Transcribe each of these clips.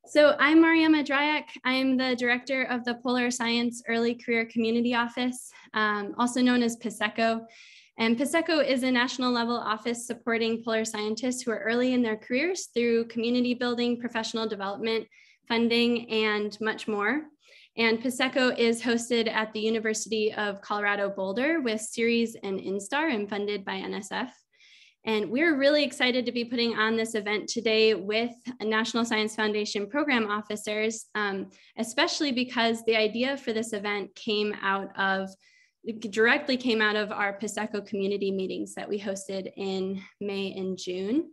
So I'm Mariama Dryak. I'm the director of the Polar Science Early Career Community Office, also known as PASECO. And PASECO is a national level office supporting polar scientists who are early in their careers through community building, professional development, funding, and much more. And PASECO is hosted at the University of Colorado Boulder with Series and Instar and funded by NSF. And we're really excited to be putting on this event today with National Science Foundation program officers, especially because the idea for this event directly came out of our PASECO community meetings that we hosted in May and June.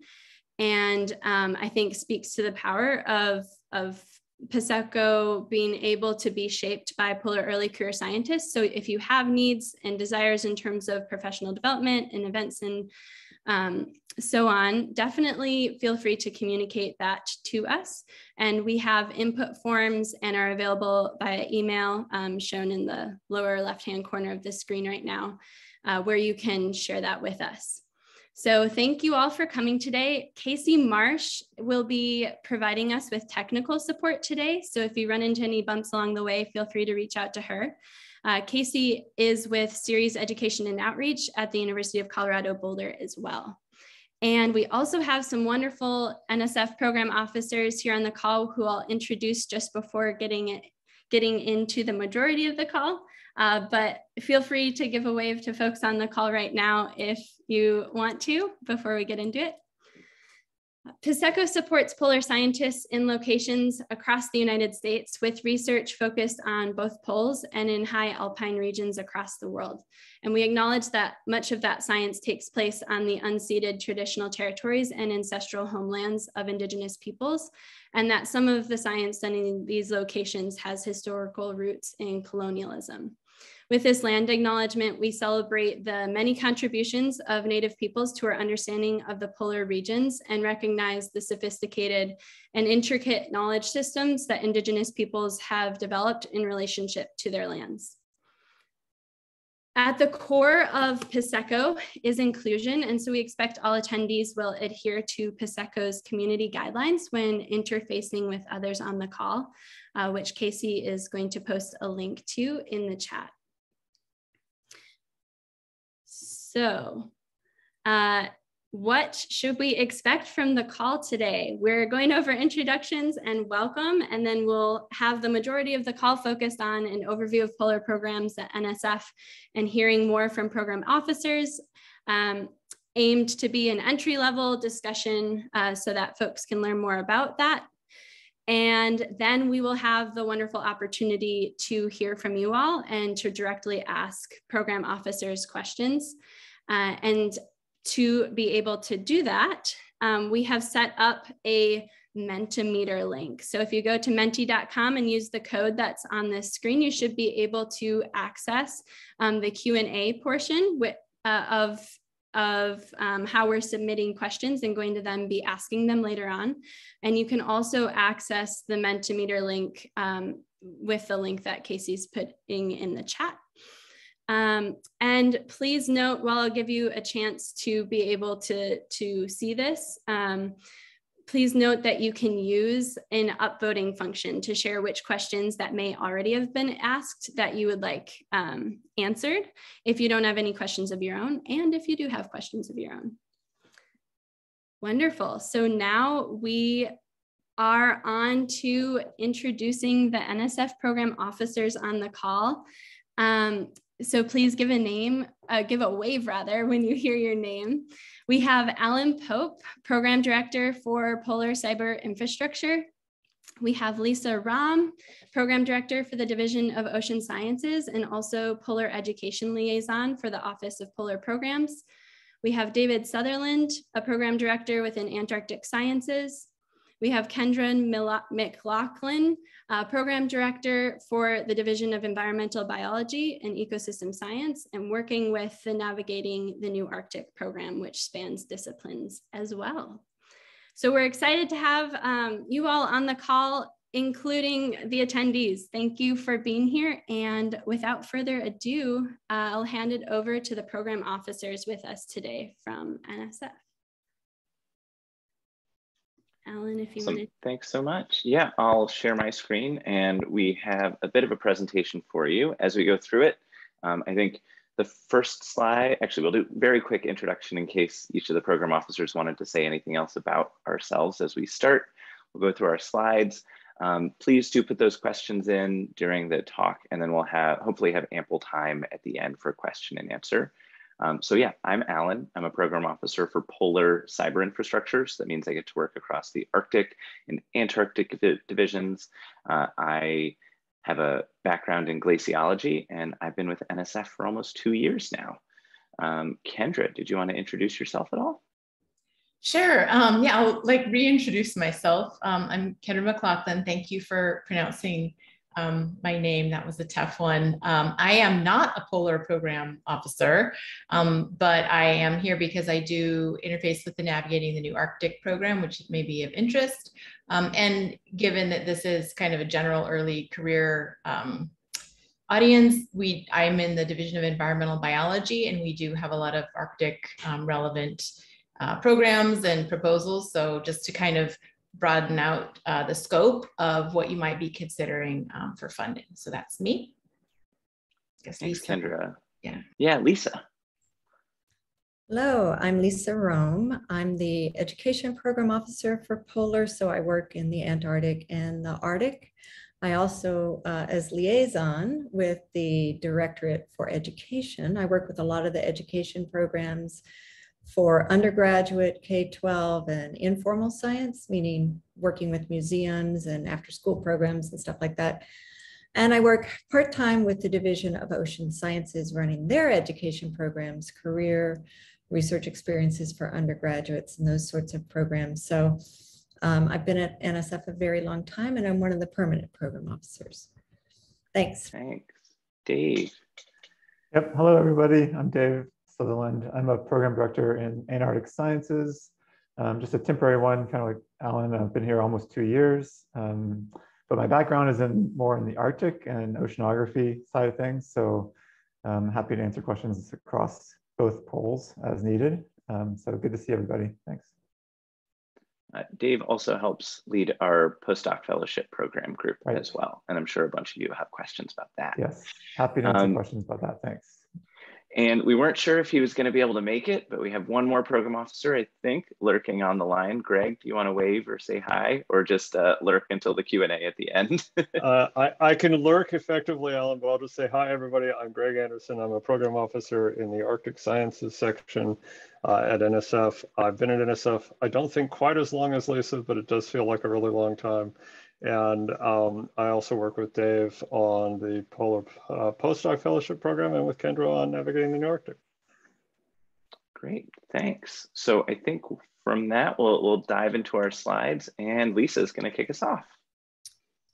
And I think speaks to the power of PASECO being able to be shaped by polar early career scientists. So if you have needs and desires in terms of professional development and events and so on, definitely feel free to communicate that to us. And we have input forms and are available via email shown in the lower left-hand corner of the screen right now, where you can share that with us. So thank you all for coming today. Casey Marsh will be providing us with technical support today. So if you run into any bumps along the way, feel free to reach out to her. Casey is with Series Education and Outreach at the University of Colorado Boulder as well. And we also have some wonderful NSF program officers here on the call who I'll introduce just before getting into the majority of the call. But feel free to give a wave to folks on the call right now if you want to before we get into it. PASECO supports polar scientists in locations across the United States with research focused on both poles and in high alpine regions across the world. And we acknowledge that much of that science takes place on the unceded traditional territories and ancestral homelands of Indigenous peoples, and that some of the science done in these locations has historical roots in colonialism. With this land acknowledgement, we celebrate the many contributions of Native peoples to our understanding of the polar regions and recognize the sophisticated and intricate knowledge systems that Indigenous peoples have developed in relationship to their lands. At the core of PASECO is inclusion, and so we expect all attendees will adhere to PASECO's community guidelines when interfacing with others on the call, which Casey is going to post a link to in the chat. So what should we expect from the call today? We're going over introductions and welcome, and then we'll have the majority of the call focused on an overview of polar programs at NSF and hearing more from program officers, aimed to be an entry-level discussion so that folks can learn more about that. And then we will have the wonderful opportunity to hear from you all and to directly ask program officers questions. And to be able to do that, we have set up a Mentimeter link. So if you go to menti.com and use the code that's on this screen, you should be able to access the Q&A portion of how we're submitting questions and going to then be asking them later on. And you can also access the Mentimeter link with the link that Casey's putting in the chat. And please note, while I'll give you a chance to be able to see this, please note that you can use an upvoting function to share which questions that may already have been asked that you would like answered if you don't have any questions of your own, and if you do have questions of your own. Wonderful. So now we are on to introducing the NSF program officers on the call. So please give a wave rather when you hear your name. We have Alan Pope, Program Director for Polar Cyber Infrastructure. We have Lisa Rahm, Program Director for the Division of Ocean Sciences and also Polar Education Liaison for the Office of Polar Programs. We have David Sutherland, a Program Director within Antarctic Sciences. We have Kendra McLaughlin, Program Director for the Division of Environmental Biology and Ecosystem Science, and working with the Navigating the New Arctic program, which spans disciplines as well. So we're excited to have you all on the call, including the attendees. Thank you for being here. And without further ado, I'll hand it over to the program officers with us today from NSF. Alan, if you Awesome. want to. Thanks so much. Yeah, I'll share my screen and we have a bit of a presentation for you as we go through it. I think the first slide, actually we'll do a very quick introduction in case each of the program officers wanted to say anything else about ourselves as we start. We'll go through our slides. Please do put those questions in during the talk and then we'll hopefully have ample time at the end for question and answer. So yeah, I'm Alan. I'm a program officer for Polar Cyber Infrastructure. So that means I get to work across the Arctic and Antarctic divisions. I have a background in glaciology and I've been with NSF for almost 2 years now. Kendra, did you want to introduce yourself at all? Sure. Yeah, I'll reintroduce myself. I'm Kendra McLaughlin. Thank you for pronouncing my name. That was a tough one. I am not a polar program officer, but I am here because I do interface with the Navigating the New Arctic program, which may be of interest. And given that this is kind of a general early career audience, I'm in the Division of Environmental Biology, and we do have a lot of Arctic relevant programs and proposals. So just to kind of broaden out the scope of what you might be considering for funding. So that's me. Thanks, Lisa. Kendra. Yeah, Lisa. Hello, I'm Lisa Rome. I'm the Education Program Officer for Polar, so I work in the Antarctic and the Arctic. I also, as liaison with the Directorate for Education, I work with a lot of the education programs for undergraduate K-12 and informal science, meaning working with museums and after-school programs and stuff like that. And I work part-time with the Division of Ocean Sciences, running their education programs, career research experiences for undergraduates and those sorts of programs. So I've been at NSF a very long time and I'm one of the permanent program officers. Thanks. Thanks. Dave. Yep. Hello, everybody. I'm Dave Sutherland. I'm a program director in Antarctic Sciences, just a temporary one, kind of like Alan. I've been here almost 2 years, but my background is more in the Arctic and oceanography side of things. So I'm happy to answer questions across both poles as needed. So good to see everybody. Thanks. Dave also helps lead our postdoc fellowship program group as well. And I'm sure a bunch of you have questions about that. Yes, happy to answer questions about that. Thanks. And we weren't sure if he was going to be able to make it, but we have one more program officer, I think, lurking on the line. Greg, do you want to wave or say hi, or just lurk until the Q&A at the end? I can lurk effectively, Alan, but I'll just say hi, everybody. I'm Greg Anderson. I'm a program officer in the Arctic Sciences section at NSF. I've been at NSF, I don't think quite as long as Lisa, but it does feel like a really long time. And I also work with Dave on the Polar Postdoc Fellowship Program and with Kendra on Navigating the New Arctic. Great, thanks. So I think from that, we'll dive into our slides and Lisa's gonna kick us off.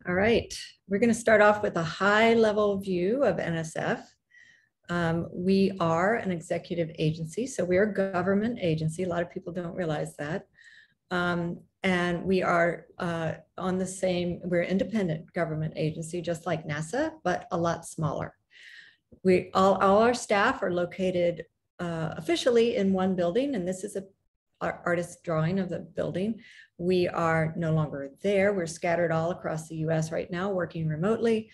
All right, we're gonna start off with a high level view of NSF. We are an executive agency, so we're a government agency. A lot of people don't realize that. And we are we're an independent government agency, just like NASA, but a lot smaller. All our staff are located officially in one building, and this is an artist's drawing of the building. We are no longer there. We're scattered all across the US right now, working remotely.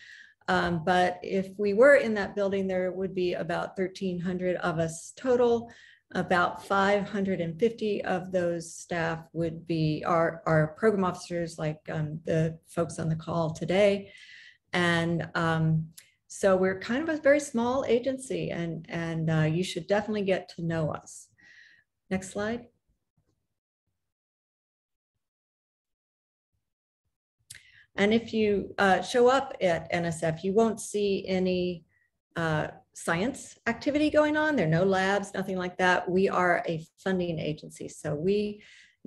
But if we were in that building, there would be about 1,300 of us total. About 550 of those staff would be our program officers, like the folks on the call today. And so we're kind of a very small agency, and you should definitely get to know us. Next slide. And if you show up at NSF, you won't see any science activity going on. There are no labs, nothing like that. We are a funding agency. So we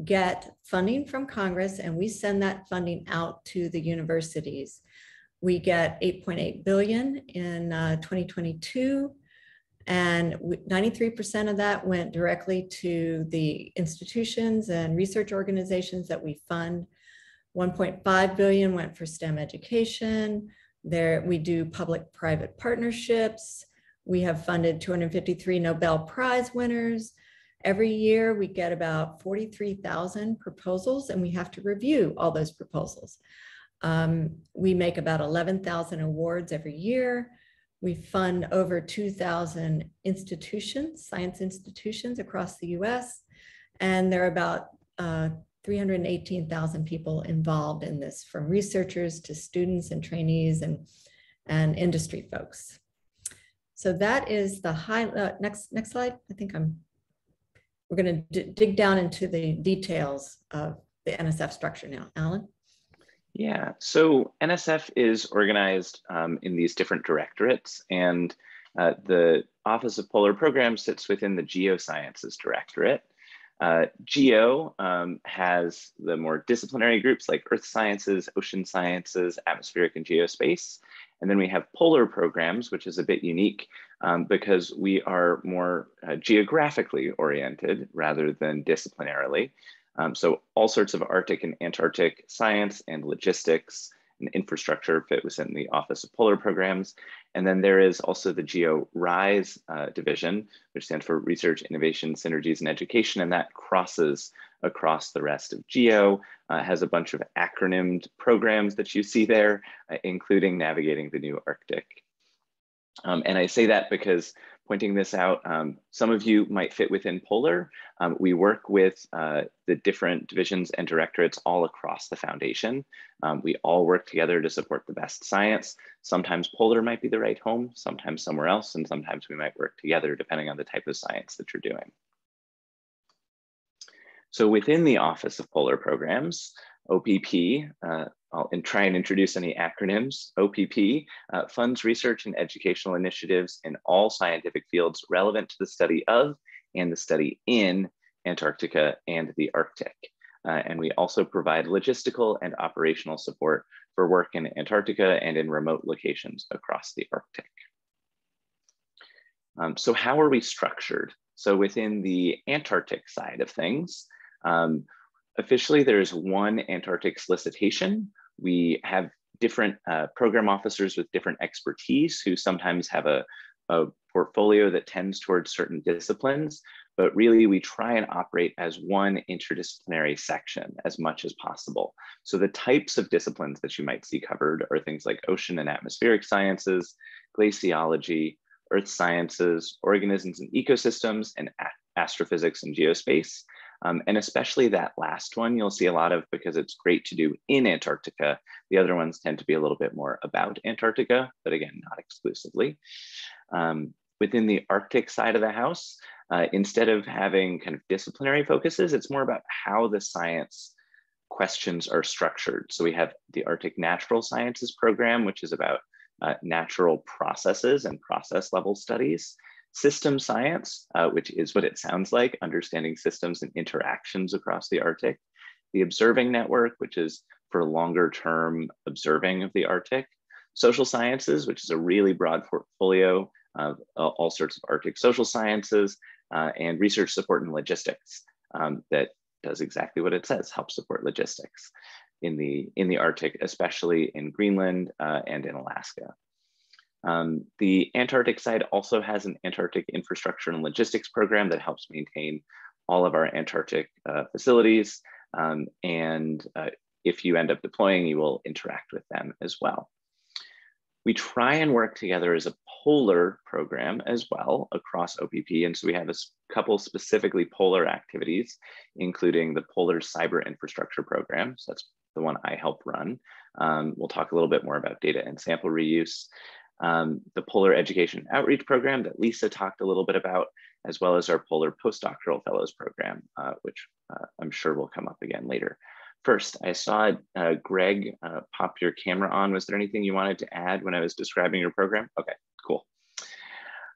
get funding from Congress and we send that funding out to the universities. We get $8.8 billion in 2022, and 93% of that went directly to the institutions and research organizations that we fund. 1.5 billion went for STEM education. There we do public-private partnerships. We have funded 253 Nobel Prize winners, Every year we get about 43,000 proposals, and we have to review all those proposals. We make about 11,000 awards every year. We fund over 2,000 institutions, science institutions across the US, and there are about 318,000 people involved in this, from researchers to students and trainees and industry folks. So that is the next slide. I think we're going to dig down into the details of the NSF structure now. Alan? Yeah, so NSF is organized in these different directorates, and the Office of Polar Programs sits within the Geosciences Directorate. Geo has the more disciplinary groups like Earth Sciences, Ocean Sciences, Atmospheric and Geospace. And then we have Polar Programs, which is a bit unique because we are more geographically oriented rather than disciplinarily. So all sorts of Arctic and Antarctic science and logistics and infrastructure fit within the Office of Polar Programs. And then there is also the GeoRISE division, which stands for Research, Innovation, Synergies, and Education, and that crosses across the rest of Geo, has a bunch of acronymed programs that you see there, including Navigating the New Arctic. And I say that because, pointing this out, some of you might fit within Polar. We work with the different divisions and directorates all across the foundation. We all work together to support the best science. Sometimes Polar might be the right home, sometimes somewhere else, and sometimes we might work together depending on the type of science that you're doing. So within the Office of Polar Programs, OPP, I'll try and introduce any acronyms. OPP funds research and educational initiatives in all scientific fields relevant to the study of and the study in Antarctica and the Arctic. And we also provide logistical and operational support for work in Antarctica and in remote locations across the Arctic. So how are we structured? So within the Antarctic side of things, officially, there's one Antarctic solicitation. We have different program officers with different expertise who sometimes have a portfolio that tends towards certain disciplines, but really we try and operate as one interdisciplinary section as much as possible. So the types of disciplines that you might see covered are things like ocean and atmospheric sciences, glaciology, earth sciences, organisms and ecosystems, and astrophysics and geospace. And especially that last one, you'll see a lot of because it's great to do in Antarctica. The other ones tend to be a little bit more about Antarctica, but again, not exclusively. Within the Arctic side of the house, instead of having kind of disciplinary focuses, it's more about how the science questions are structured. So we have the Arctic Natural Sciences program, which is about natural processes and process level studies. System science, which is what it sounds like, understanding systems and interactions across the Arctic. The Observing Network, which is for longer term observing of the Arctic. Social sciences, which is a really broad portfolio of all sorts of Arctic social sciences, and research support and logistics that does exactly what it says, help support logistics in the Arctic, especially in Greenland and in Alaska. The Antarctic side also has an Antarctic infrastructure and logistics program that helps maintain all of our Antarctic facilities. And if you end up deploying, you will interact with them as well. We try and work together as a polar program as well across OPP. And so we have a couple specifically polar activities, including the Polar Cyber Infrastructure Program. So that's the one I help run. We'll talk a little bit more about data and sample reuse. The Polar Education Outreach Program that Lisa talked a little bit about, as well as our Polar Postdoctoral Fellows Program, which I'm sure will come up again later. First, I saw Greg pop your camera on. Was there anything you wanted to add when I was describing your program? Okay, cool.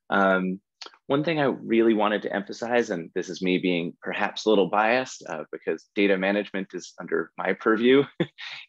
One thing I really wanted to emphasize, and this is me being perhaps a little biased because data management is under my purview,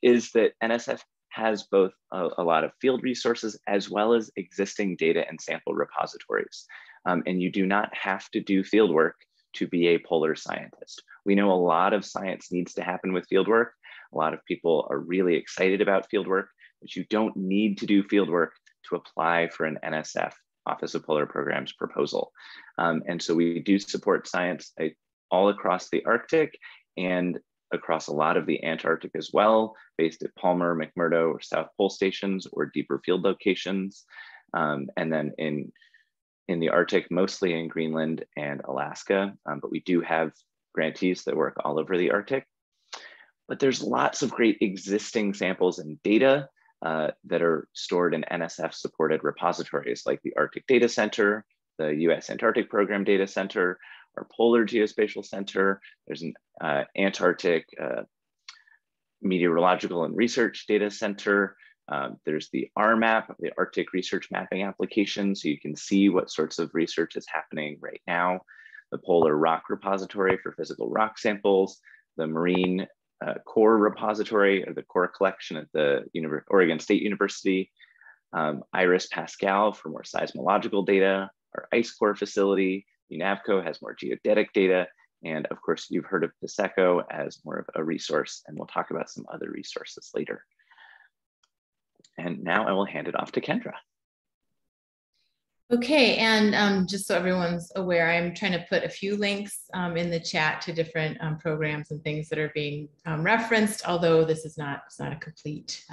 is that NSF has both a lot of field resources as well as existing data and sample repositories. And you do not have to do field work to be a polar scientist. We know a lot of science needs to happen with field work. A lot of people are really excited about field work, but you don't need to do field work to apply for an NSF Office of Polar Programs proposal. And so we do support science all across the Arctic and across a lot of the Antarctic as well, based at Palmer, McMurdo, or South Pole stations or deeper field locations. And then in the Arctic, mostly in Greenland and Alaska, but we do have grantees that work all over the Arctic. But there's lots of great existing samples and data that are stored in NSF supported repositories like the Arctic Data Center, the US Antarctic Program Data Center, our Polar Geospatial Center. There's an Antarctic Meteorological and Research Data Center. There's the RMAP, the Arctic Research Mapping Application, so you can see what sorts of research is happening right now. The Polar Rock Repository for physical rock samples, the Marine Core Repository, or the Core Collection at the Oregon State University, IRIS Pascal for more seismological data, our ice core facility, UNAVCO has more geodetic data, and of course, you've heard of PSECO as more of a resource, and we'll talk about some other resources later. And now I will hand it off to Kendra. Okay, and just so everyone's aware, I'm trying to put a few links in the chat to different programs and things that are being referenced, although this is not a complete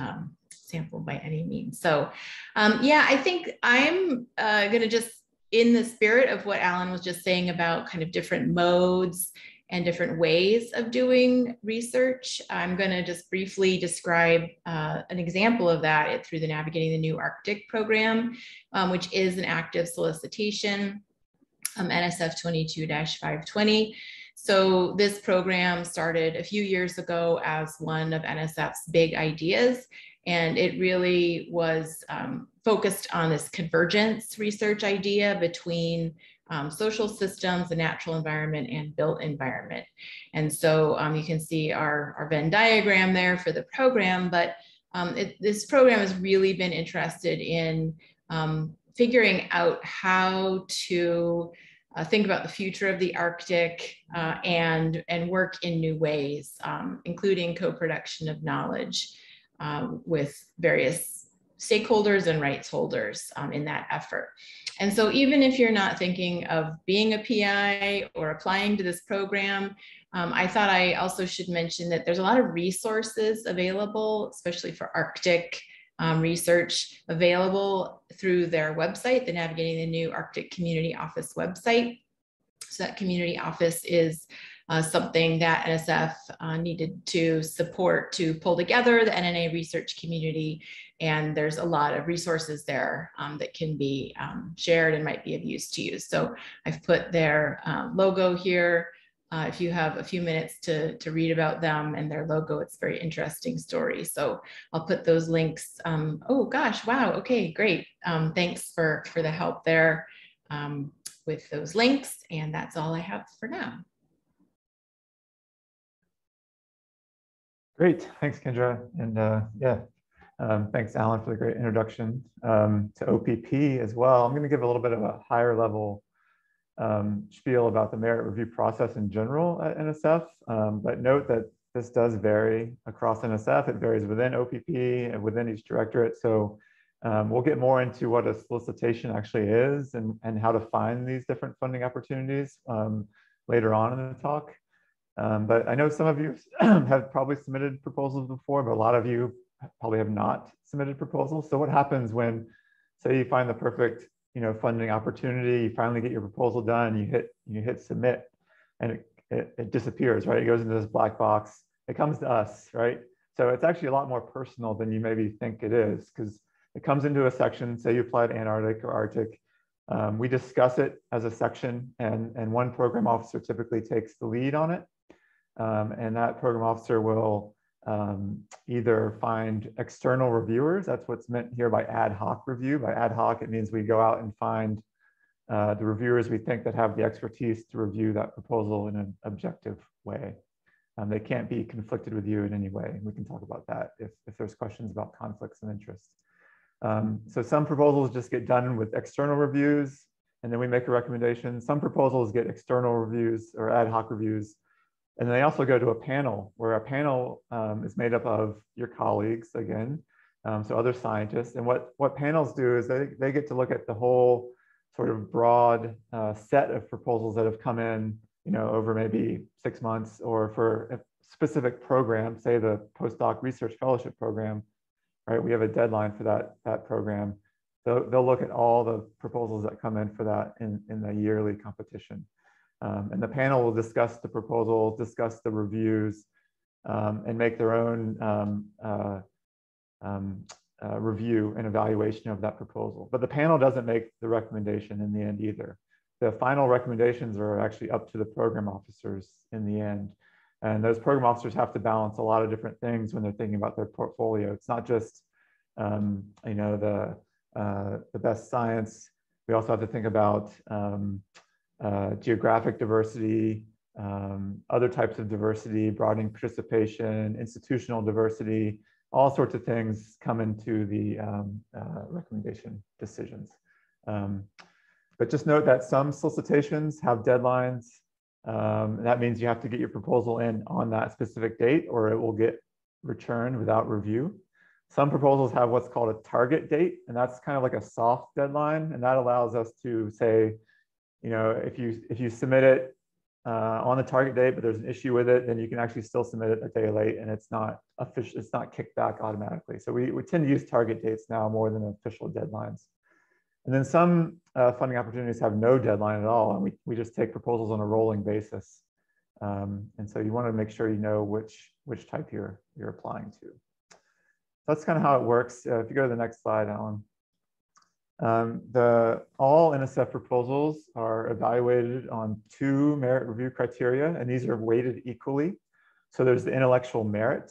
sample by any means. So yeah, I think I'm gonna just, in the spirit of what Alan was just saying about kind of different modes and different ways of doing research, I'm going to just briefly describe an example of that through the Navigating the New Arctic program, which is an active solicitation, NSF 22-520. So this program started a few years ago as one of NSF's big ideas, and it really was focused on this convergence research idea between social systems, the natural environment, and built environment. And so you can see our Venn diagram there for the program, but this program has really been interested in figuring out how to think about the future of the Arctic and work in new ways, including co-production of knowledge with various stakeholders and rights holders in that effort. And so even if you're not thinking of being a PI or applying to this program, I thought I also should mention that there's a lot of resources available, especially for Arctic research, available through their website, the Navigating the New Arctic Community Office website. So that community office is something that NSF needed to support to pull together the NNA research community. And there's a lot of resources there that can be shared and might be of use to you. So I've put their logo here. If you have a few minutes to read about them and their logo, it's a very interesting story. So I'll put those links. Oh gosh, wow, okay, great. Thanks for the help there with those links. And that's all I have for now. Great, thanks Kendra. And yeah, thanks Alan for the great introduction to OPP as well. I'm going to give a little bit of a higher level spiel about the merit review process in general at NSF, but note that this does vary across NSF. It varies within OPP and within each directorate. So we'll get more into what a solicitation actually is and how to find these different funding opportunities later on in the talk. But I know some of you have probably submitted proposals before, but a lot of you probably have not submitted proposals. So what happens when, say you find the perfect funding opportunity, you finally get your proposal done, you hit submit, and it disappears, right? It goes into this black box. It comes to us, right? So it's actually a lot more personal than you maybe think it is, because it comes into a section, say you apply to Antarctic or Arctic. We discuss it as a section, and one program officer typically takes the lead on it. And that program officer will either find external reviewers. That's what's meant here by ad hoc review. By ad hoc, it means we go out and find the reviewers we think that have the expertise to review that proposal in an objective way. They can't be conflicted with you in any way. We can talk about that if there's questions about conflicts of interest. So some proposals just get done with external reviews, and then we make a recommendation. Some proposals get external reviews or ad hoc reviews. And they also go to a panel, where a panel is made up of your colleagues, again, so other scientists. And what panels do is they get to look at the whole sort of broad set of proposals that have come in, over maybe 6 months, or for a specific program, say the postdoc research fellowship program, right? We have a deadline for that program. So they'll look at all the proposals that come in for that in the yearly competition. And the panel will discuss the proposals, discuss the reviews, and make their own review and evaluation of that proposal. But the panel doesn't make the recommendation in the end either. The final recommendations are actually up to the program officers in the end. And those program officers have to balance a lot of different things when they're thinking about their portfolio. It's not just the best science. We also have to think about geographic diversity, other types of diversity, broadening participation, institutional diversity, all sorts of things come into the recommendation decisions. But just note that some solicitations have deadlines. That means you have to get your proposal in on that specific date, or it will get returned without review. Some proposals have what's called a target date, and that's kind of like a soft deadline. And that allows us to say, if you submit it on the target date, but there's an issue with it, then you can actually still submit it a day late, and it's not official, it's not kicked back automatically. So we tend to use target dates now more than official deadlines. And then some funding opportunities have no deadline at all, and we just take proposals on a rolling basis. And so you want to make sure you know which type you're applying to. So that's kind of how it works. If you go to the next slide, Alan. All NSF proposals are evaluated on 2 merit review criteria, and these are weighted equally. So there's the intellectual merit,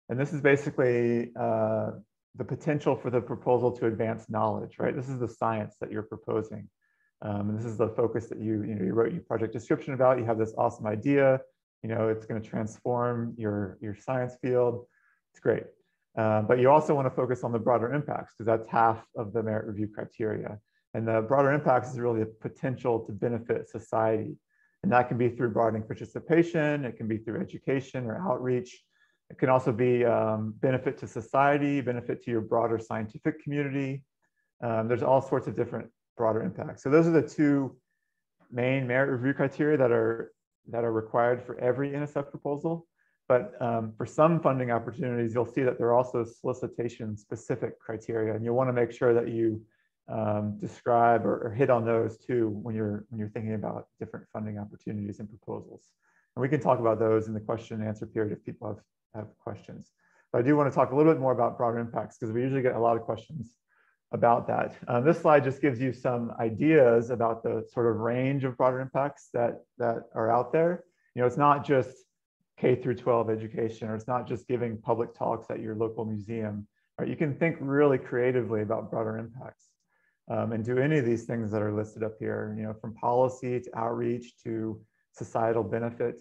and this is basically the potential for the proposal to advance knowledge, right? This is the science that you're proposing. And this is the focus that you wrote your project description about. You have this awesome idea, it's going to transform your science field. It's great. But you also want to focus on the broader impacts, because that's half of the merit review criteria. And the broader impacts is really a potential to benefit society. And that can be through broadening participation. It can be through education or outreach. It can also be benefit to society, benefit to your broader scientific community. There's all sorts of different broader impacts. So those are the 2 main merit review criteria that are required for every NSF proposal. But for some funding opportunities, you'll see that there are also solicitation-specific criteria, and you'll want to make sure that you describe or hit on those too when you're thinking about different funding opportunities and proposals. And we can talk about those in the question and answer period if people have questions. But I do want to talk a little bit more about broader impacts, because we usually get a lot of questions about that. This slide just gives you some ideas about the sort of range of broader impacts that are out there. It's not just K through 12 education, or it's not just giving public talks at your local museum. Right? You can think really creatively about broader impacts and do any of these things that are listed up here, from policy to outreach to societal benefit.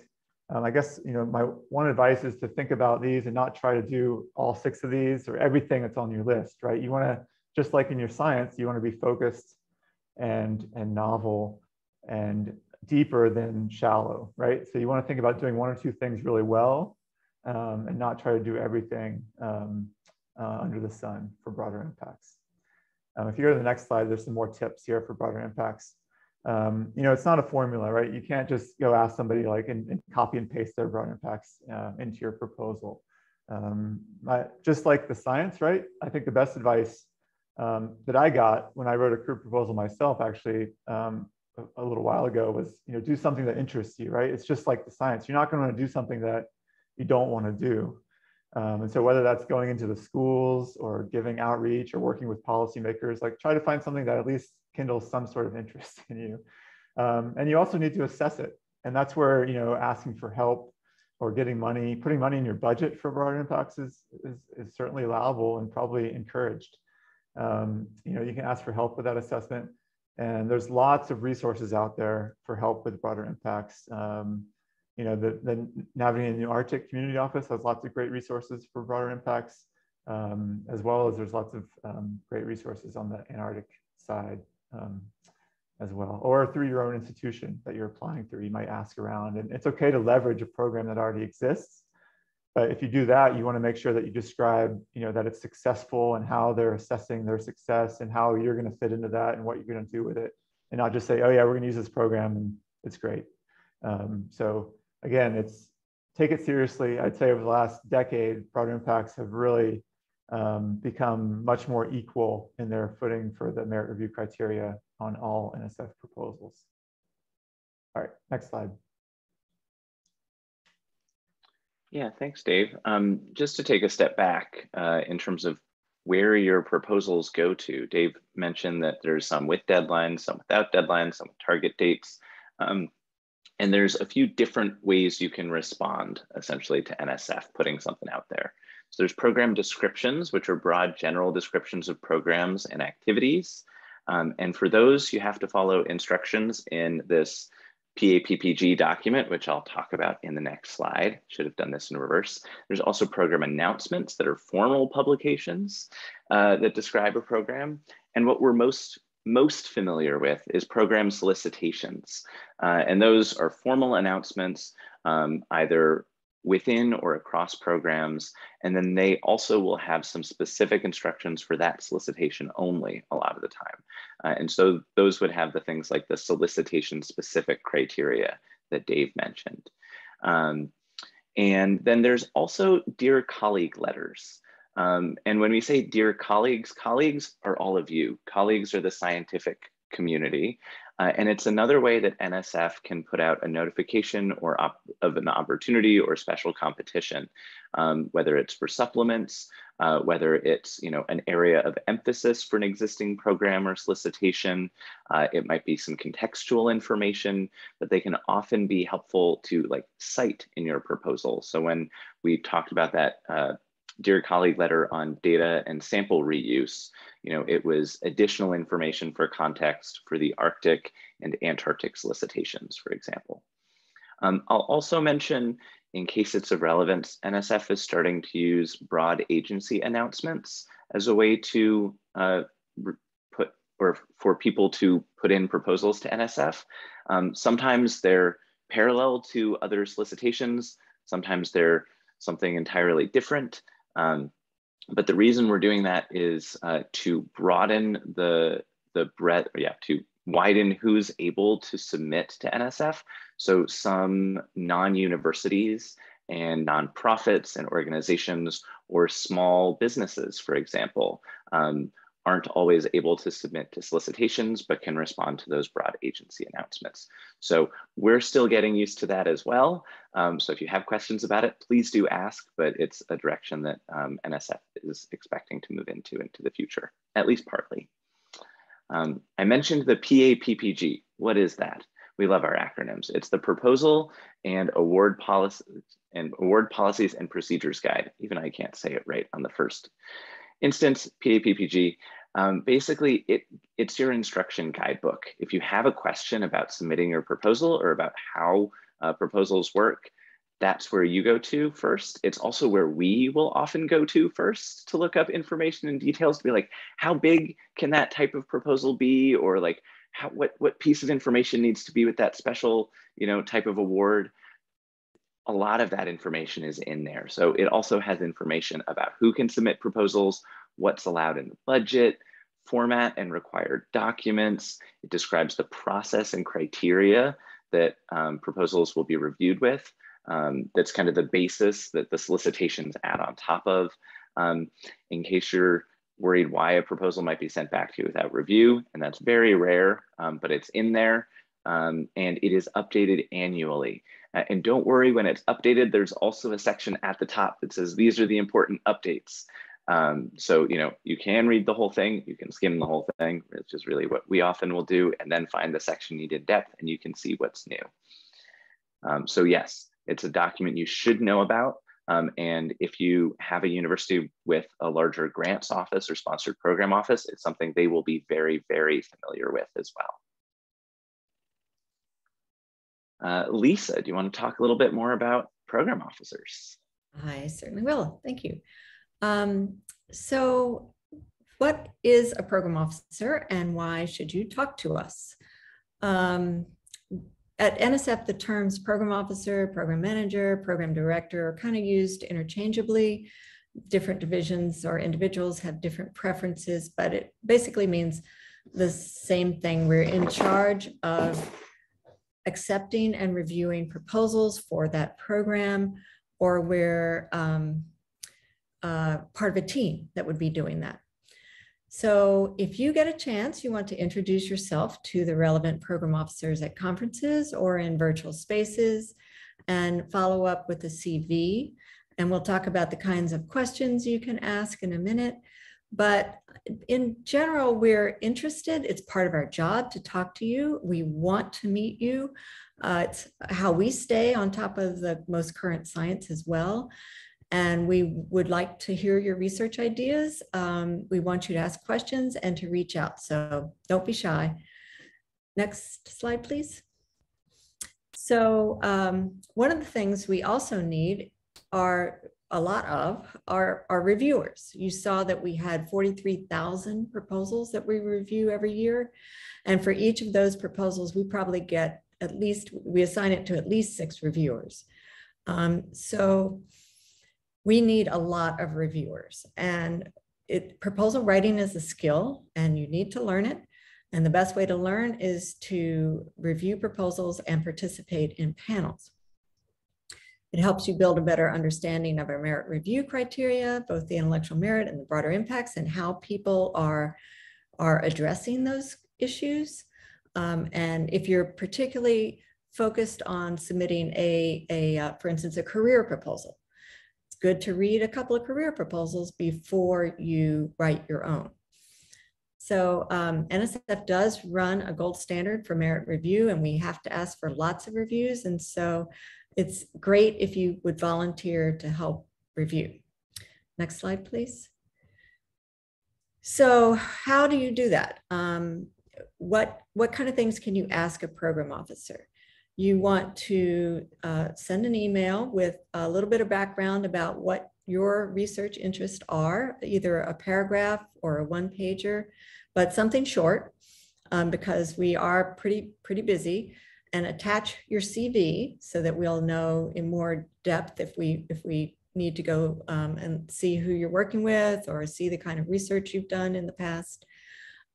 I guess, my one advice is to think about these and not try to do all 6 of these or everything that's on your list, right? You want to, just like in your science, you want to be focused and novel and deeper than shallow, right? So you want to think about doing 1 or 2 things really well and not try to do everything under the sun for broader impacts. If you go to the next slide, there's some more tips here for broader impacts. It's not a formula, right? You can't just go ask somebody and copy and paste their broader impacts into your proposal. Just like the science, right? I think the best advice that I got when I wrote a group proposal myself, actually, a little while ago was, do something that interests you, right? It's just like the science. You're not going to do something that you don't want to do. And so whether that's going into the schools or giving outreach or working with policymakers, try to find something that at least kindles some sort of interest in you. And you also need to assess it. And that's where, asking for help or getting money, putting money in your budget for broader impacts is certainly allowable and probably encouraged. You can ask for help with that assessment. And there's lots of resources out there for help with broader impacts. The Navigating the Arctic Community Office has lots of great resources for broader impacts, as well as there's lots of great resources on the Antarctic side as well, or through your own institution that you're applying through. You might ask around, and it's okay to leverage a program that already exists. But if you do that, you want to make sure that you describe, that it's successful and how they're assessing their success and how you're going to fit into that and what you're going to do with it. and not just say, oh yeah, we're going to use this program and it's great. So again, it's take it seriously. I'd say over the last decade, program impacts have really become much more equal in their footing for the merit review criteria on all NSF proposals. All right, next slide. Yeah, thanks, Dave. Just to take a step back in terms of where your proposals go to, Dave mentioned that there's some with deadlines, some without deadlines, some with target dates. And there's a few different ways you can respond essentially to NSF putting something out there. So there's program descriptions, which are broad general descriptions of programs and activities. And for those, you have to follow instructions in this PAPPG document, which I'll talk about in the next slide. Should have done this in reverse. There's also program announcements that are formal publications that describe a program. And what we're most familiar with is program solicitations. And those are formal announcements, either within or across programs. And then they also will have some specific instructions for that solicitation only a lot of the time. And so those would have the things like the solicitation specific criteria that Dave mentioned. And then there's also Dear Colleague letters. And when we say dear colleagues, colleagues are all of you. Colleagues are the scientific community. And it's another way that NSF can put out a notification or of an opportunity or special competition, whether it's for supplements, whether it's an area of emphasis for an existing program or solicitation. It might be some contextual information, but they can often be helpful to cite in your proposal. So when we talked about that Dear Colleague letter on data and sample reuse, it was additional information for context for the Arctic and Antarctic solicitations, for example. I'll also mention, in case it's of relevance, NSF is starting to use broad agency announcements as a way to for people to put in proposals to NSF. Sometimes they're parallel to other solicitations. Sometimes they're something entirely different. But the reason we're doing that is to broaden the breadth, to widen who's able to submit to NSF. So some non-universities and nonprofits and organizations or small businesses, for example, aren't always able to submit to solicitations, but can respond to those broad agency announcements. So we're still getting used to that as well. So if you have questions about it, please do ask, but it's a direction that NSF is expecting to move into the future, at least partly. I mentioned the PAPPG. What is that? We love our acronyms. It's the Proposal and Award Policies and Procedures Guide. Even I can't say it right on the first instance. PAPPG. Basically, it's your instruction guidebook. If you have a question about submitting your proposal or about how proposals work, that's where you go to first. It's also where we will often go to first to look up information and details to be like, how big can that type of proposal be? Or like, what piece of information needs to be with that special type of award? A lot of that information is in there. So it also has information about who can submit proposals, what's allowed in the budget, format and required documents. It describes the process and criteria that proposals will be reviewed with. That's kind of the basis that the solicitations add on top of. In case you're worried why a proposal might be sent back to you without review, and that's very rare, but it's in there, and it is updated annually. And don't worry, when it's updated, there's also a section at the top that says, these are the important updates. So, you can read the whole thing, you can skim the whole thing, which is really what we often will do, and then find the section you did in depth and you can see what's new. So yes, it's a document you should know about. And if you have a university with a larger grants office or sponsored program office, it's something they will be very, very familiar with as well. Lisa, do you want to talk a little bit more about program officers? I certainly will. Thank you. So what is a program officer and why should you talk to us? At NSF, the terms program officer, program manager, program director are kind of used interchangeably. Different divisions or individuals have different preferences, but it basically means the same thing. We're in charge of accepting and reviewing proposals for that program, or we're part of a team that would be doing that. So if you get a chance, you want to introduce yourself to the relevant program officers at conferences or in virtual spaces, and follow up with a CV. And we'll talk about the kinds of questions you can ask in a minute. But in general, we're interested. It's part of our job to talk to you. We want to meet you. It's how we stay on top of the most current science as well. And we would like to hear your research ideas. We want you to ask questions and to reach out. So don't be shy. Next slide, please. So one of the things we also need are reviewers. You saw that we had 43,000 proposals that we review every year. And for each of those proposals, we probably get we assign it to at least 6 reviewers. So we need a lot of reviewers, and proposal writing is a skill and you need to learn it. And the best way to learn is to review proposals and participate in panels. It helps you build a better understanding of our merit review criteria, both the intellectual merit and the broader impacts, and how people are addressing those issues. And if you're particularly focused on submitting for instance, a career proposal, it's good to read a couple of career proposals before you write your own. So NSF does run a gold standard for merit review, and we have to ask for lots of reviews. And so it's great if you would volunteer to help review. Next slide, please. So how do you do that? What kind of things can you ask a program officer? You want to send an email with a little bit of background about what your research interests are, either a paragraph or a one-pager, but something short, because we are pretty busy, and attach your CV so that we'll know in more depth if we need to go and see who you're working with or see the kind of research you've done in the past.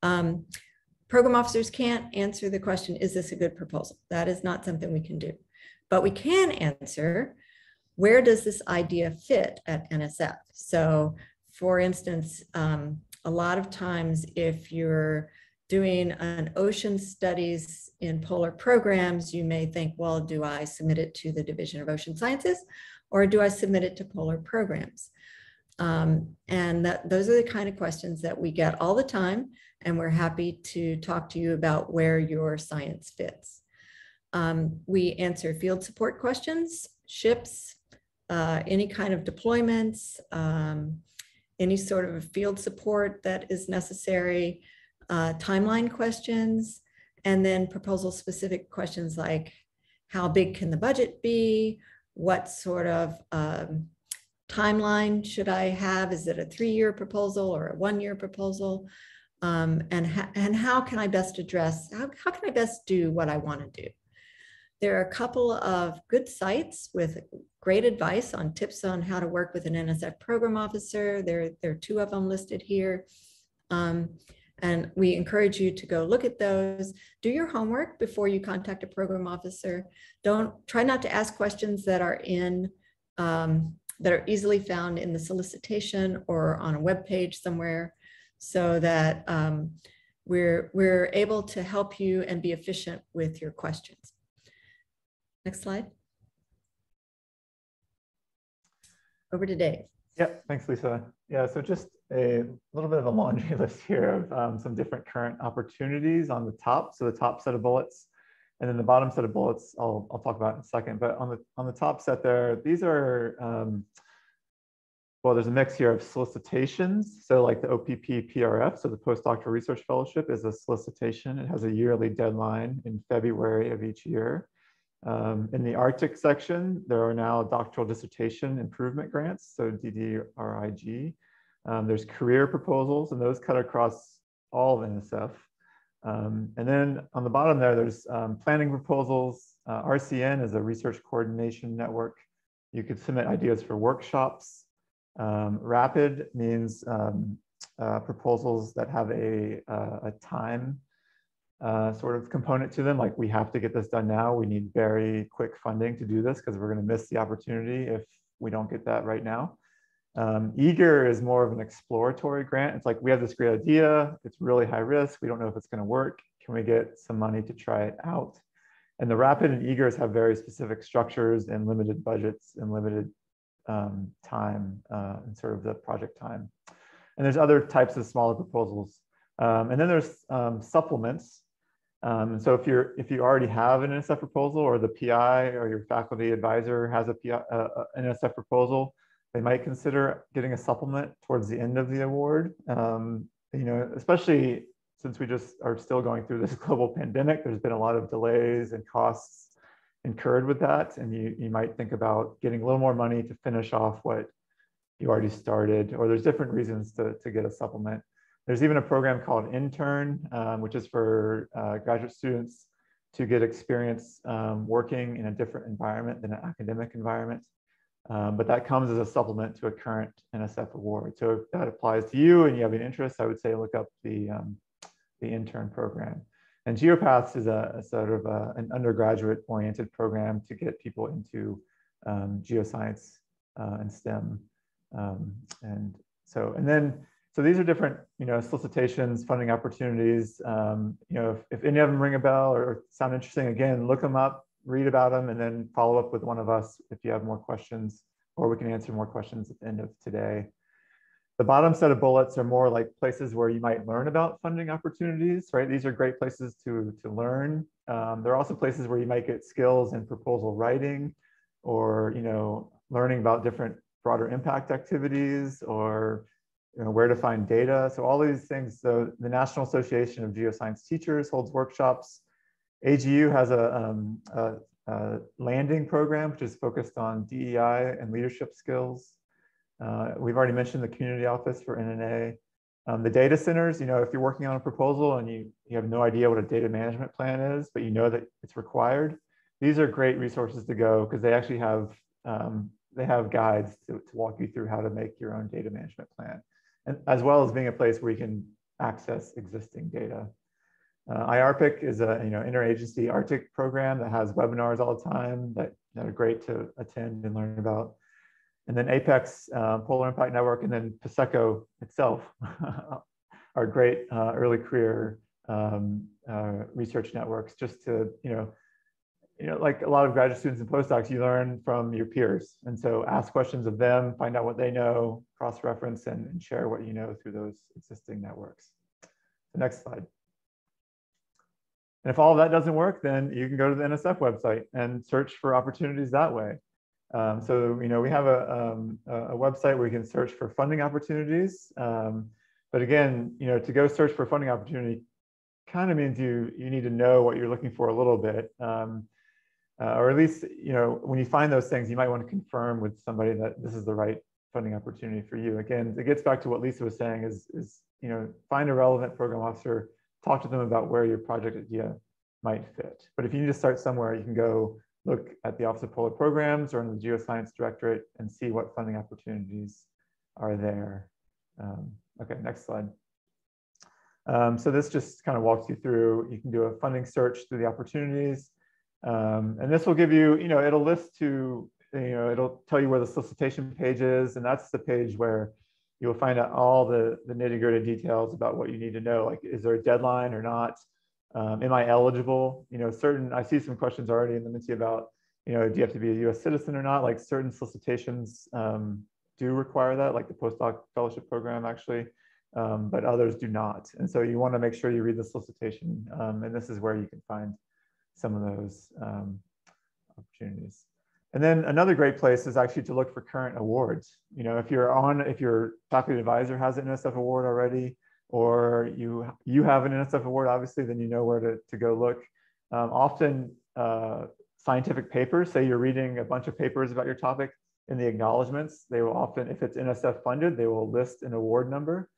Program officers can't answer the question, is this a good proposal? That is not something we can do. But we can answer, where does this idea fit at NSF? So for instance, a lot of times if you're doing an ocean studies in polar programs, you may think, well, do I submit it to the Division of Ocean Sciences or do I submit it to polar programs? And those are the kind of questions that we get all the time, and we're happy to talk to you about where your science fits. We answer field support questions, ships, any kind of deployments, any sort of field support that is necessary, timeline questions, and then proposal specific questions like how big can the budget be? What sort of timeline should I have? Is it a 3-year proposal or a 1-year proposal? And how can I best address, how can I best do what I want to do? There are a couple of good sites with great advice on tips on how to work with an NSF program officer. There are 2 of them listed here. And we encourage you to go look at those. Do your homework before you contact a program officer. Try not to ask questions that are that are easily found in the solicitation or on a web page somewhere, so that we're able to help you and be efficient with your questions. Next slide. Over to Dave. Yep, thanks, Lisa. Yeah, so just a little bit of a laundry list here of some different current opportunities on the top. So the top set of bullets, and then the bottom set of bullets I'll talk about in a second. But on the top set there, these are, well, there's a mix here of solicitations. So like the OPP PRF, so the Postdoctoral Research Fellowship is a solicitation. It has a yearly deadline in February of each year. In the Arctic section, there are now doctoral dissertation improvement grants, so DDRIG. There's career proposals, and those cut across all of NSF. And then on the bottom there, there's planning proposals. RCN is a research coordination network. You could submit ideas for workshops. RAPID means proposals that have a time sort of component to them, like we have to get this done now. We need very quick funding to do this because we're going to miss the opportunity if we don't get that right now. Eager is more of an exploratory grant. It's like, we have this great idea. It's really high risk. We don't know if it's going to work. Can we get some money to try it out? And the rapid and eagers have very specific structures and limited budgets and limited time and sort of the project time. And there's other types of smaller proposals. And then there's supplements. So if you already have an NSF proposal, or the PI or your faculty advisor has a NSF proposal, they might consider getting a supplement towards the end of the award. Especially since we just are still going through this global pandemic, there's been a lot of delays and costs incurred with that. And you might think about getting a little more money to finish off what you already started, or there's different reasons to get a supplement. There's even a program called Intern, which is for graduate students to get experience working in a different environment than an academic environment. But that comes as a supplement to a current NSF award. So if that applies to you and you have an interest, I would say look up the intern program. And GeoPaths is a sort of an undergraduate oriented program to get people into geoscience and STEM. So these are different, solicitations, funding opportunities. If any of them ring a bell or sound interesting, again, look them up, read about them, and then follow up with one of us if you have more questions, or we can answer more questions at the end of today. The bottom set of bullets are more like places where you might learn about funding opportunities, right? These are great places to learn. There are also places where you might get skills in proposal writing, or learning about different broader impact activities, or where to find data. So all these things. So the National Association of Geoscience Teachers holds workshops. AGU has a landing program, which is focused on DEI and leadership skills. We've already mentioned the community office for NNA. The data centers, if you're working on a proposal and you have no idea what a data management plan is, but you know that it's required, these are great resources to go, because they actually have guides to walk you through how to make your own data management plan, and as well as being a place where you can access existing data. IARPIC is a interagency Arctic program that has webinars all the time that are great to attend and learn about. And then APEX, Polar Impact Network, and then PSECO itself are great early career research networks. Just to, like a lot of graduate students and postdocs, you learn from your peers. And so ask questions of them, find out what they know, cross-reference, and share what you know through those existing networks. The next slide. And if all of that doesn't work, then you can go to the NSF website and search for opportunities that way. So, we have a website where you can search for funding opportunities. But again, to go search for funding opportunity kind of means you need to know what you're looking for a little bit. Or at least, when you find those things, you might want to confirm with somebody that this is the right funding opportunity for you. Again, it gets back to what Lisa was saying is find a relevant program officer, talk to them about where your project idea might fit. But if you need to start somewhere, you can go look at the Office of Polar Programs or in the Geoscience Directorate and see what funding opportunities are there. Okay, next slide. So this just kind of walks you through, you can do a funding search through the opportunities. And this will give you, it'll list to, it'll tell you where the solicitation page is. And that's the page where you'll find out all the nitty-gritty details about what you need to know. Like, is there a deadline or not? Am I eligible? I see some questions already in the Minty about, do you have to be a US citizen or not? Like certain solicitations do require that, like the postdoc fellowship program actually, but others do not. And so you want to make sure you read the solicitation. And this is where you can find some of those opportunities. And then another great place is actually to look for current awards. If your faculty advisor has an NSF award already, or you have an NSF award, obviously, then you know where to go look. Often scientific papers, say you're reading a bunch of papers about your topic, in the acknowledgements, they will often, if it's NSF funded, they will list an award number.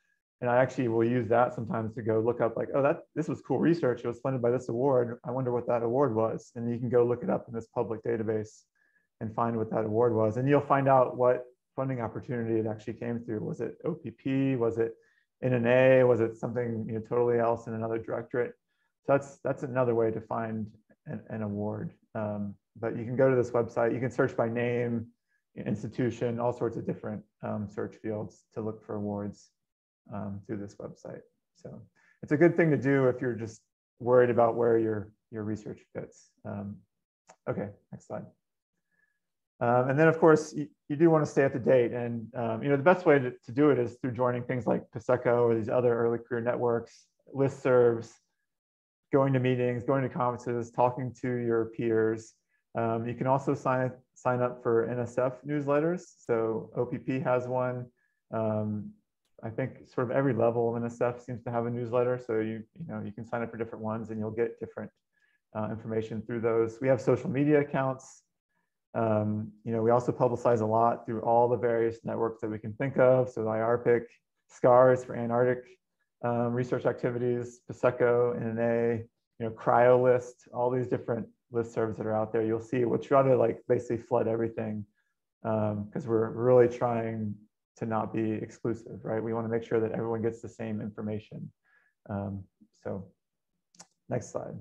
And I actually will use that sometimes to go look up like, oh, this was cool research. It was funded by this award. I wonder what that award was. And you can go look it up in this public database and find what that award was. And you'll find out what funding opportunity it actually came through. Was it OPP? Was it in an A? Was it something totally else in another directorate? So that's another way to find an award. But you can go to this website. You can search by name, institution, all sorts of different search fields to look for awards through this website. So it's a good thing to do if you're just worried about where your research fits. Okay, next slide. And then of course, you do want to stay up to date. And the best way to do it is through joining things like PASECO or these other early career networks, listservs, going to meetings, going to conferences, talking to your peers. You can also sign up for NSF newsletters. So OPP has one. I think sort of every level of NSF seems to have a newsletter. So you can sign up for different ones and you'll get different information through those. We have social media accounts. We also publicize a lot through all the various networks that we can think of. So IARPIC, SCARS for Antarctic research activities, PASECO, NNA, CryoList, all these different listservs that are out there. You'll see we'll try to basically flood everything because we're really trying to not be exclusive, right? We want to make sure that everyone gets the same information. So next slide.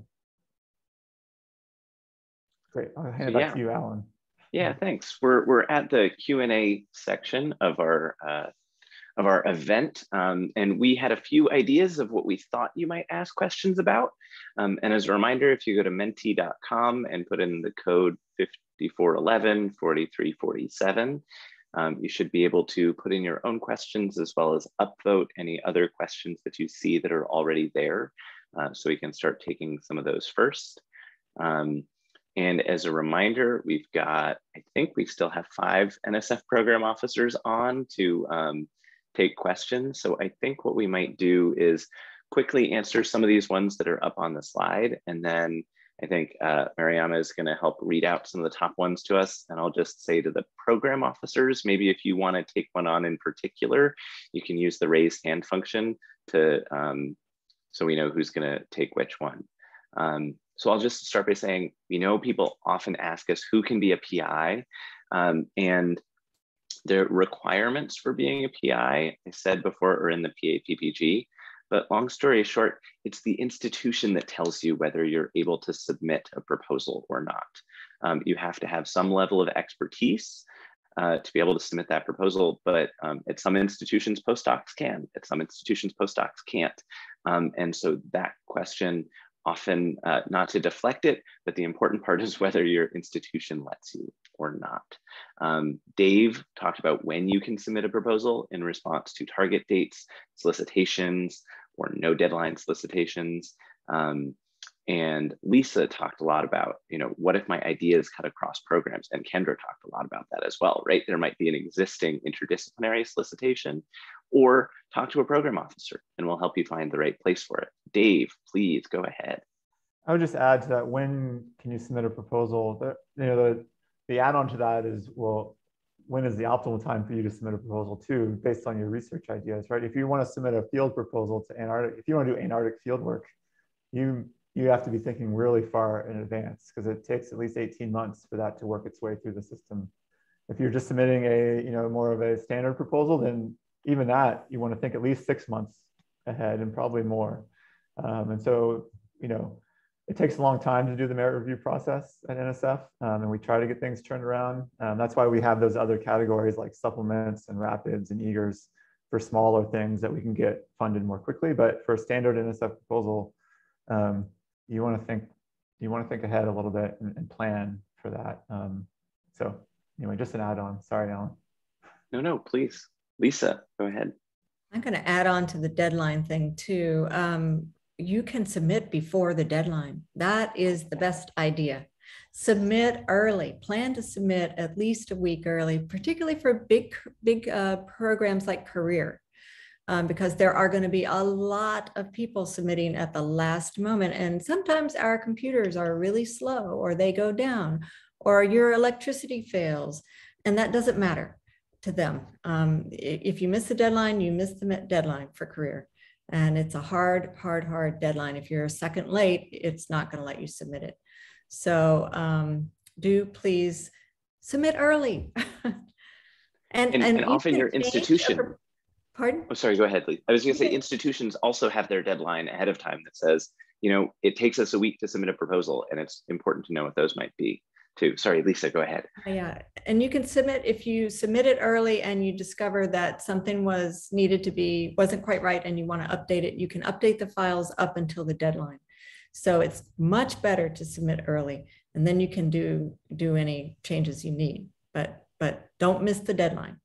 Great, I'll hand it back to you, Alan. Yeah, thanks. We're at the Q&A section of our event, and we had a few ideas of what we thought you might ask questions about. And as a reminder, if you go to menti.com and put in the code 5411-4347, you should be able to put in your own questions as well as upvote any other questions that you see that are already there, so we can start taking some of those first. And as a reminder, we've got, I think we still have 5 NSF program officers on to take questions. So I think what we might do is quickly answer some of these ones that are up on the slide. And then I think Mariama is going to help read out some of the top ones to us. And I'll just say to the program officers, maybe if you want to take one on in particular, you can use the raise hand function to so we know who's going to take which one. So I'll just start by saying, people often ask us who can be a PI, and the requirements for being a PI, I said before, are in the PAPPG, but long story short, it's the institution that tells you whether you're able to submit a proposal or not. You have to have some level of expertise to be able to submit that proposal, but at some institutions, postdocs can, at some institutions, postdocs can't. And so that question, often not to deflect it, but the important part is whether your institution lets you or not. Dave talked about when you can submit a proposal in response to target dates, solicitations, or no deadline solicitations. And Lisa talked a lot about, what if my ideas cut across programs? And Kendra talked a lot about that as well, right? There might be an existing interdisciplinary solicitation, or talk to a program officer and we'll help you find the right place for it. Dave, please go ahead. I would just add to that, when can you submit a proposal? The add-on to that is, well, when is the optimal time for you to submit a proposal too, based on your research ideas, right? If you want to submit a field proposal to Antarctic, if you want to do Antarctic field work, you have to be thinking really far in advance, because it takes at least 18 months for that to work its way through the system. If you're just submitting a more of a standard proposal, then even that, you want to think at least 6 months ahead and probably more. And so, it takes a long time to do the merit review process at NSF, and we try to get things turned around. That's why we have those other categories like supplements and rapids and eagers for smaller things that we can get funded more quickly. But for a standard NSF proposal, you want to think ahead a little bit and plan for that. So anyway, just an add-on. Sorry, Alan. No, please. Lisa, go ahead. I'm going to add on to the deadline thing too. You can submit before the deadline. That is the best idea. Submit early. Plan to submit at least a week early, particularly for big programs like career, because there are going to be a lot of people submitting at the last moment. And sometimes our computers are really slow, or they go down, or your electricity fails, and that doesn't matter to them. If you miss the deadline, you miss the deadline for career. And it's a hard deadline. If you're a second late, it's not going to let you submit it. So do please submit early. and often your institution. Pardon? Oh, sorry, go ahead, Lee. I was gonna say institutions also have their deadline ahead of time that says, you know, it takes us a week to submit a proposal, and it's important to know what those might be too. Sorry, Lisa, go ahead. Yeah, and you can submit, if you submit it early and you discover that something wasn't quite right and you want to update it, you can update the files up until the deadline. So it's much better to submit early, and then you can do any changes you need, but don't miss the deadline.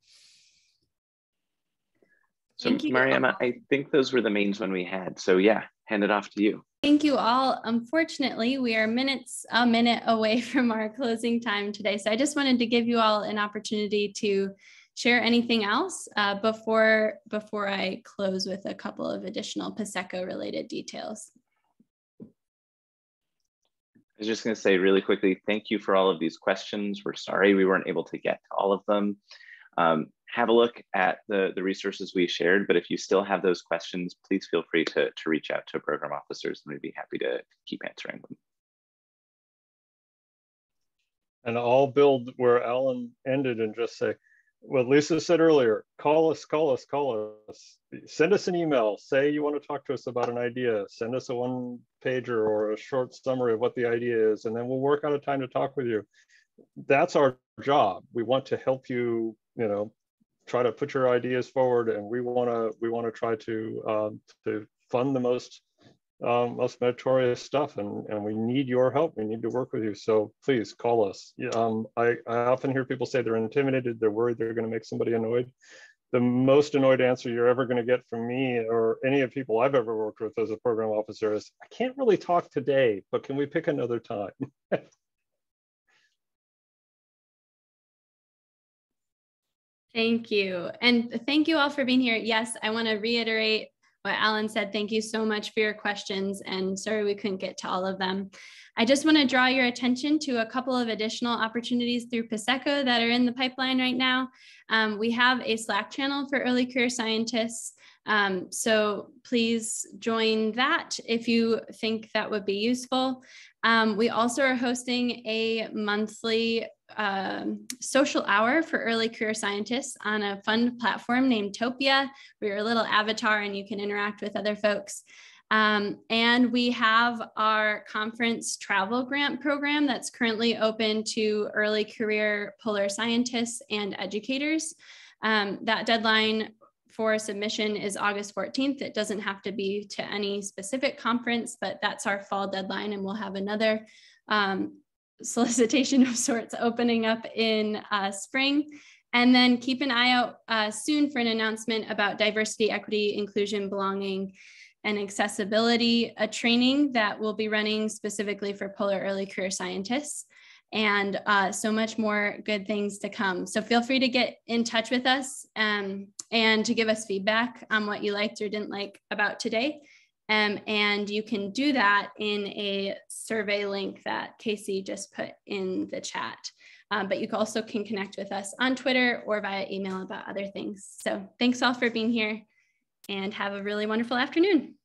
So Mariama, I think those were the mains one we had. So yeah, hand it off to you. Thank you all. Unfortunately, we are a minute away from our closing time today. So I just wanted to give you all an opportunity to share anything else before I close with a couple of additional PASECO related details. I was just going to say really quickly, thank you for all of these questions. We're sorry we weren't able to get to all of them. Have a look at the resources we shared, but if you still have those questions, please feel free to reach out to program officers, and we'd be happy to keep answering them. And I'll build where Alan ended and just say, what Lisa said earlier, call us. Send us an email, say you want to talk to us about an idea, send us a one-pager or a short summary of what the idea is, and then we'll work out a time to talk with you. That's our job. We want to help you, try to put your ideas forward, and we want to try to fund the most meritorious stuff, and we need your help. We need to work with you. So please call us. I often hear people say they're intimidated, they're worried they're going to make somebody annoyed. The most annoyed answer you're ever going to get from me or any of the people I've ever worked with as a program officer is, I can't really talk today, but can we pick another time? Thank you. And thank you all for being here. Yes, I want to reiterate what Alan said. Thank you so much for your questions, and sorry we couldn't get to all of them. I just want to draw your attention to a couple of additional opportunities through PASECO that are in the pipeline right now. We have a Slack channel for early career scientists. So please join that if you think that would be useful. We also are hosting a monthly social hour for early career scientists on a fun platform named Topia, where you're a little avatar and you can interact with other folks. And we have our conference travel grant program that's currently open to early career polar scientists and educators. That deadline for submission is August 14th. It doesn't have to be to any specific conference, but that's our fall deadline, and we'll have another solicitation of sorts opening up in spring. And then keep an eye out soon for an announcement about diversity, equity, inclusion, belonging, and accessibility, a training that we'll be running specifically for polar early career scientists, and so much more good things to come. So feel free to get in touch with us and to give us feedback on what you liked or didn't like about today. And you can do that in a survey link that Casey just put in the chat. But you also can connect with us on Twitter or via email about other things. So thanks all for being here, and have a really wonderful afternoon.